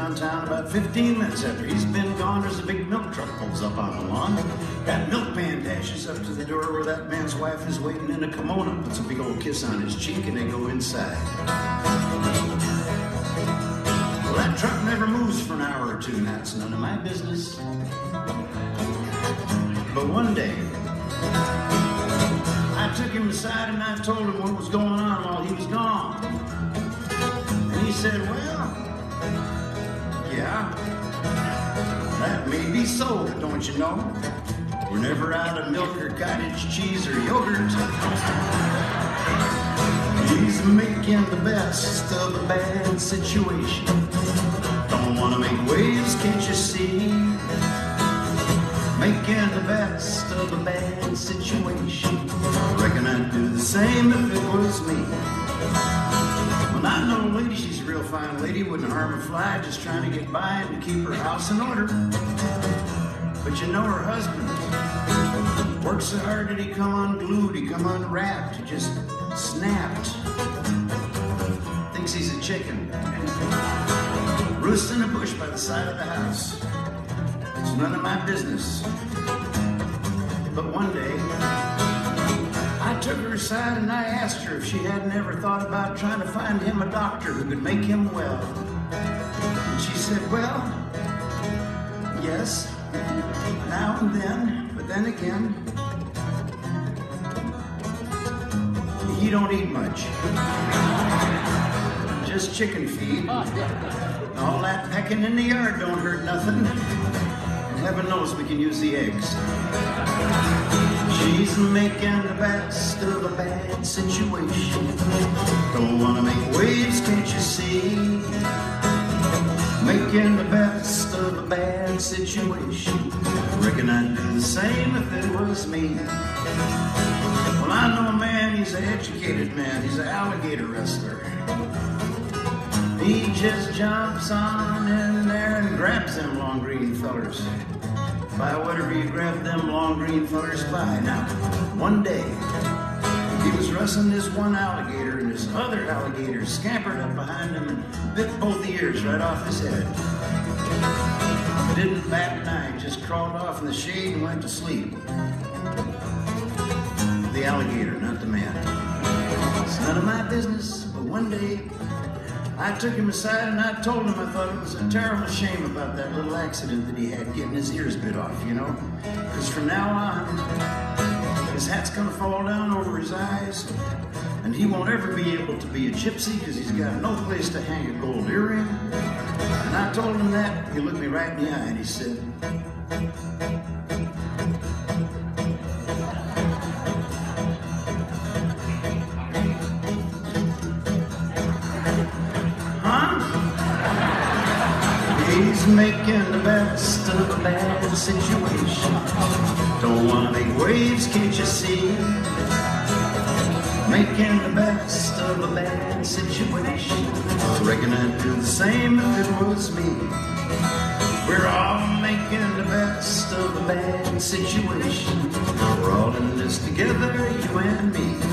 downtown about 15 minutes after he's been gone. There's a big milk truck pulls up on the lawn. That milk pan dashes up to the door where that man's wife is waiting in a kimono, puts a big old kiss on his cheek, and they go inside. Well, that truck never moves for an hour or two, and that's none of my business. But one day, I took him aside and I told him what was going on while he was gone. And he said, well, yeah, that may be so, but don't you know, we're never out of milk or cottage cheese or yogurt. He's making the best of a bad situation. Don't want to make waves, can't you see? Making the best of a bad situation. Reckon I'd do the same if it was me. Well, I know a lady, she's a real fine lady, wouldn't harm a fly, just trying to get by and to keep her house in order. But you know her husband works so hard that he come unglued, he come unwrapped, he just snapped. Thinks he's a chicken. Roosts in a bush by the side of the house. It's none of my business. But one day, I took her aside and I asked her if she hadn't ever thought about trying to find him a doctor who could make him well. And she said, well, yes, now and then, but then again, he don't eat much. Just chicken feed. All that pecking in the yard don't hurt nothing. And heaven knows we can use the eggs. She's making the best of a bad situation. Don't want to make waves, can't you see? Making the best of a bad situation. Reckon I'd do the same if it was me. Well, I know a man, he's an educated man. He's an alligator wrestler. He just jumps on in there and grabs them long green fellers. By whatever you grab them long green fellers by. Now, one day, he was wrestling this one alligator, and this other alligator scampered up behind him and bit both ears right off his head. Didn't bat an eye, just crawled off in the shade and went to sleep. The alligator, not the man. It's none of my business, but one day, I took him aside and I told him I thought it was a terrible shame about that little accident that he had getting his ears bit off, you know? Because from now on, his hat's gonna fall down over his eyes, and he won't ever be able to be a gypsy because he's got no place to hang a gold earring. And I told him that, he looked me right in the eye and he said, he's making the best of a bad situation. Don't want to make waves, can't you see? Making the best of a bad situation. Reckon I'd do the same if it was me. We're all making the best of a bad situation. We're all in this together, you and me.